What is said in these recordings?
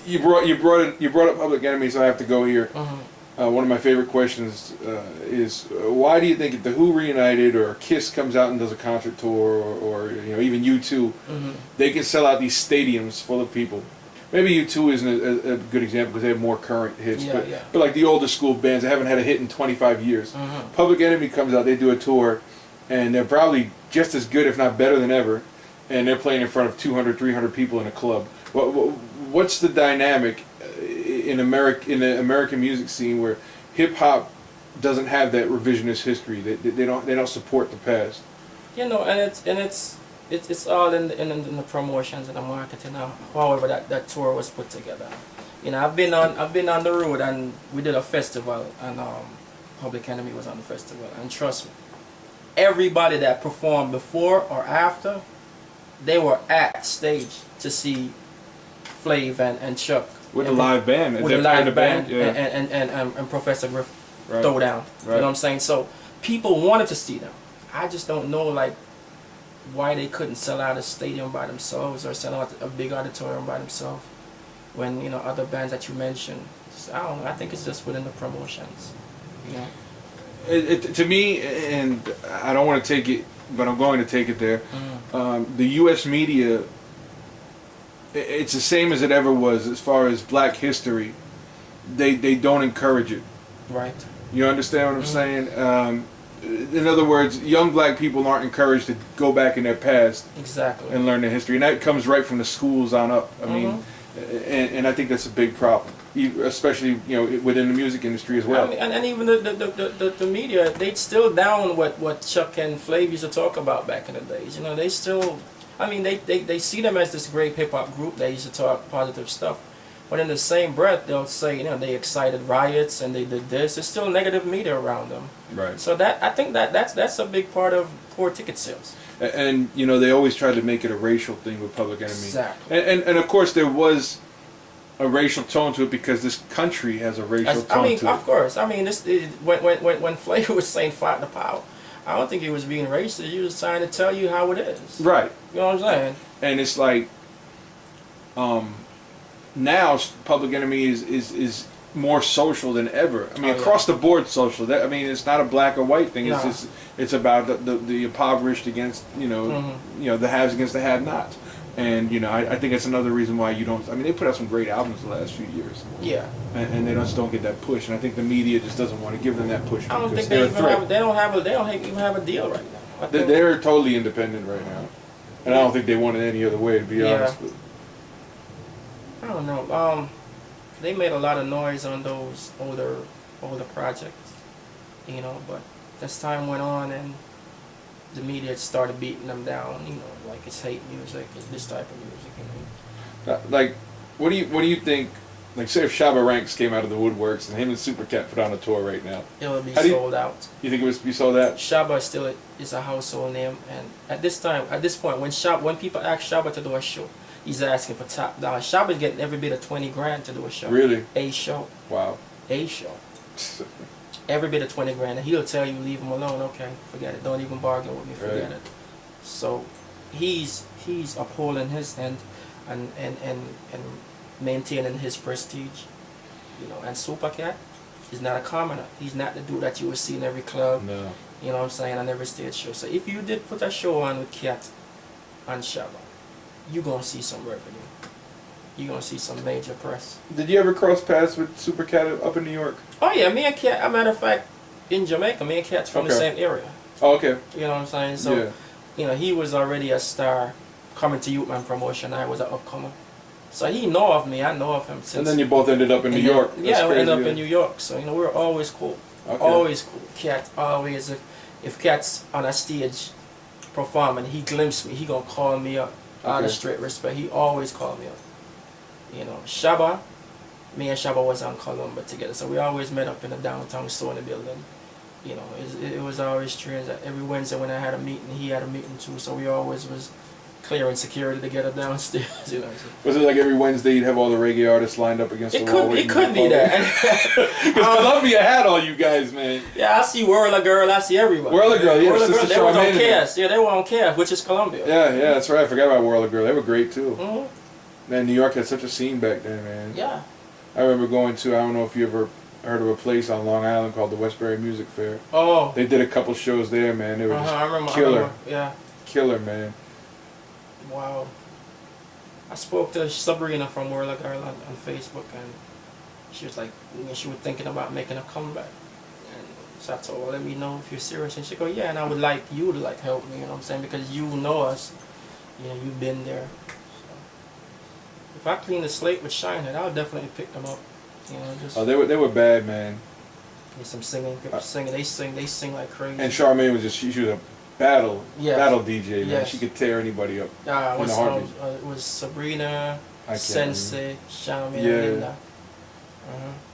You brought up Public Enemy, so I have to go here. One of my favorite questions is why do you think if the Who reunited or Kiss comes out and does a concert tour or you know even U2, they can sell out these stadiums full of people? Maybe U2 isn't a good example because they have more current hits, but like the older school bands that haven't had a hit in 25 years. Public Enemy comes out, they do a tour, and they're probably just as good, if not better than ever, and they're playing in front of 200, 300 people in a club. What's the dynamic in the American music scene where hip hop doesn't have that revisionist history? They don't support the past. You know, and it's all in the promotions and the marketing. However, that tour was put together. You know, I've been on the road and we did a festival and Public Enemy was on the festival, and trust me, everybody that performed before or after, they were at stage to see Flav and Chuck. With a live band. With a live band, and Professor Griff throw down. You know what I'm saying? So people wanted to see them. I just don't know like why they couldn't sell out a stadium by themselves or sell out a big auditorium by themselves when, you know, other bands that you mentioned. I don't know. I think it's just within the promotions. You know? To me, and I don't want to take it, but I'm going to take it there. The U.S. media, it's the same as it ever was as far as black history. They don't encourage it. Right. You understand what I'm saying? In other words, young black people aren't encouraged to go back in their past and learn their history, and that comes right from the schools on up. I mean, and I think that's a big problem, especially within the music industry as well. I mean, and even the media, they still down what Chuck and Flav used to talk about back in the days. You know, they still. I mean, they see them as this great hip-hop group that used to talk positive stuff. But in the same breath, they'll say, you know, they excited riots and they did this. There's still negative media around them. Right. So I think that's a big part of poor ticket sales. And you know, they always try to make it a racial thing with Public Enemy. Exactly. And of course, there was a racial tone to it because this country has a racial tone to it. Of course. I mean, when Flav was saying "fight the power," I don't think he was being racist. He was trying to tell you how it is. Right. You know what I'm saying? And it's like, now Public Enemy is more social than ever. I mean, across the board social. I mean, it's not a black or white thing. It's it's about the impoverished against the haves against the have-nots. And you know, I think that's another reason why you don't. I mean, they put out some great albums the last few years. Yeah. And they just don't get that push. And I think the media just doesn't want to give them that push. I don't think they don't even have a deal right now. They're totally independent right now, and I don't think they want it any other way, to be honest. But I don't know. They made a lot of noise on those older projects, you know. But as time went on and the media started beating them down, you know, like it's hate music, it's this type of music, you know. Like, what do you think? Like, say if Shabba Ranks came out of the woodworks and him and Supercat put on a tour right now, it would be sold out. You think it would be sold out? Shabba still is a household name, and at this point, when people ask Shabba to do a show, he's asking for top dollar. Shabba's getting every bit of $20,000 to do a show. Really? A show. Wow. A show. Every bit of $20,000, and he'll tell you leave him alone. Okay, forget it. Don't even bargain with me. Forget it. So he's upholding his end and maintaining his prestige. You know, and Supercat is not a commoner. He's not the dude that you would see in every club. No. You know what I'm saying? On every stage show. So if you did put a show on with Cat and Shabba, you're going to see some revenue. You're going to see some major press. Did you ever cross paths with Supercat up in New York? Oh yeah, me and Cat, as a matter of fact, in Jamaica, me and Cat's from the same area. Oh, okay. You know what I'm saying? So, you know, he was already a star coming to Youthman promotion. I was an upcomer. So he know of me, I know of him since. And then you both ended up in New York. Yeah, we ended up in New York. So, you know, we were always cool. Okay. Always cool. Cat, always, if Cat's on a stage performing, he glimpsed me, he gonna call me up. Out of straight respect, he always called me up. You know, Shabba, me and Shabba was on Columbia together, so we always met up in the downtown Sony building. You know, it was always strange that every Wednesday when I had a meeting, he had a meeting too, so we always was clearing security together downstairs. You know. Was it like every Wednesday you'd have all the reggae artists lined up against the wall? It could be that. Because Columbia had all you guys, man. Yeah, I see Worl-A-Girl, I see everybody. Worl-A-Girl, yeah. Worl-A-Girl, they were on KS. Yeah, they were on KS, which is Columbia. Yeah, that's right. I forgot about Worl-A-Girl. They were great too. Man, New York had such a scene back then, man. Yeah. I remember going to, I don't know if you ever heard of a place on Long Island called the Westbury Music Fair. Oh. They did a couple shows there, man. They were just I remember. killer. Yeah. Killer, man. Wow. I spoke to Sabrina from Worl-A-Girl on Facebook, and she was like, she was thinking about making a comeback. And so I told her, let me know if you're serious. And she go, yeah, and I would like you to like help me, you know what I'm saying? Because you know us, you know, you've been there. So if I clean the slate with Shinehead, I'll definitely pick them up. You know, just Oh, they were bad, man. get some singing, singing. They sing like crazy. And Charmaine was just she was a battle DJ, man. Yes. She could tear anybody up. It was Sabrina, Sensei, Charmaine, Linda.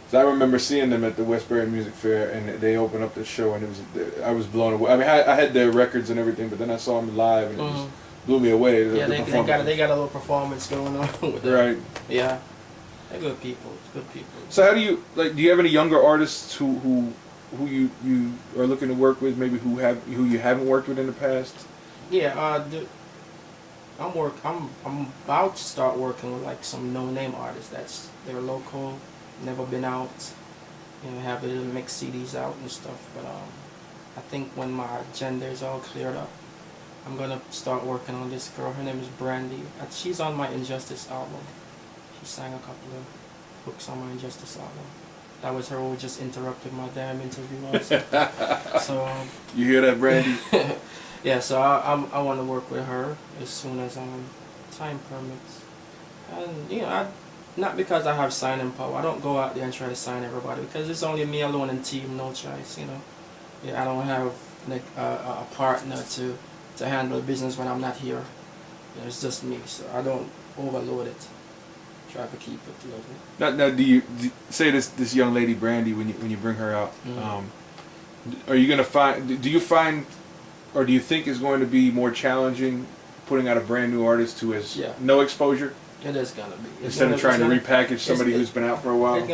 So I remember seeing them at the Westbury Music Fair, and they opened up the show, and I was blown away. I mean, I had their records and everything, but then I saw them live, and it just blew me away. Yeah, they got a little performance going on with them. Right. Yeah, they're good people. Good people. So how do you do you have any younger artists who you are looking to work with? Maybe who you haven't worked with in the past? Yeah. I'm about to start working with like some no-name artists. They're local, never been out. You know, have little mix CDs out and stuff. But I think when my agenda is all cleared up, I'm gonna start working on this girl. Her name is Brandi. She's on my Injustice album. She sang a couple of hooks on my Injustice album. That was her who just interrupted my damn interview also. So you hear that, Brandi? yeah, so I want to work with her as soon as time permits. And you know, not because I have signing power. I don't go out there and try to sign everybody, because it's only me alone and team, no choice. You know, yeah, I don't have like a partner to handle business when I'm not here. You know, it's just me, so I don't overload it. Try to keep it level. Now, do you say this young lady Brandi, when you bring her out? Are you gonna find? Do you find, or do you think it's going to be more challenging putting out a brand new artist who has no exposure? It is gonna be. Instead of trying to repackage somebody who's been out for a while. It's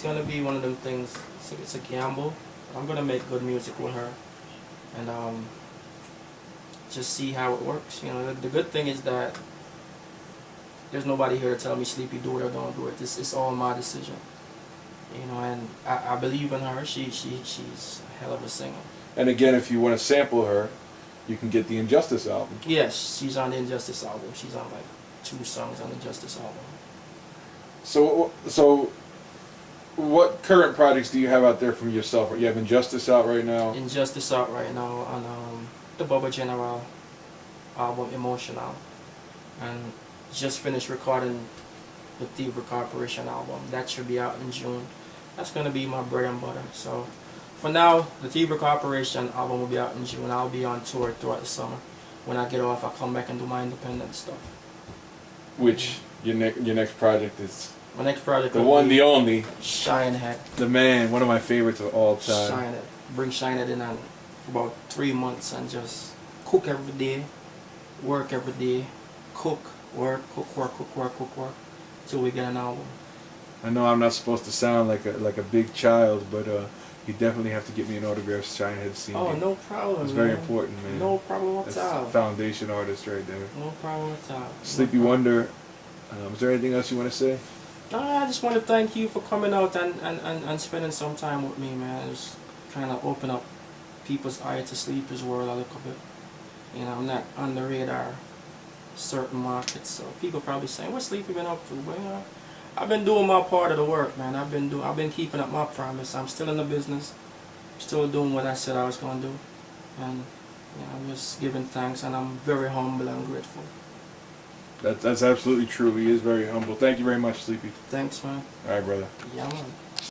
gonna be one of them things. It's a gamble. I'm gonna make good music with her, and just see how it works. You know, the good thing is that there's nobody here to tell me, Sleepy, do it or don't do it. It's all my decision. You know, and I believe in her. She's a hell of a singer. And again, if you want to sample her, you can get the Injustice album. Yes, she's on the Injustice album. She's on like 2 songs on the Injustice album. So what current projects do you have out there from yourself? You have Injustice out right now? Injustice out right now on the Bubba General album, Emotional. And just finished recording the Thievery Corporation album. That should be out in June. That's going to be my bread and butter. So for now, the Thievery Corporation album will be out in June. I'll be on tour throughout the summer. When I get off, I'll come back and do my independent stuff. Which your next project is? My next project, the one, the only, Shinehead. The man, one of my favorites of all time. Shinehead. Bring Shinehead in for about 3 months and just cook every day, work every day, cook, work, till we get an album. I know I'm not supposed to sound like a big child, but you definitely have to get me an autograph Shinehead CD. Oh, no problem. It's very important, man. No problem at all. That's a foundation artist right there. No problem at all. Sleepy Wonder. Is there anything else you want to say? I just want to thank you for coming out and spending some time with me, man. Just kind of open up people's eye to Sleepy's world a little bit. You know, I'm not on the radar certain markets, so people probably saying, "What's Sleepy been up to?" But you know, I've been doing my part of the work, man. I've been keeping up my promise. I'm still in the business, still doing what I said I was gonna do, and you know, I'm just giving thanks, and I'm very humble and grateful. That's absolutely true. He is very humble. Thank you very much, Sleepy. Thanks, man. All right, brother. Yeah, man.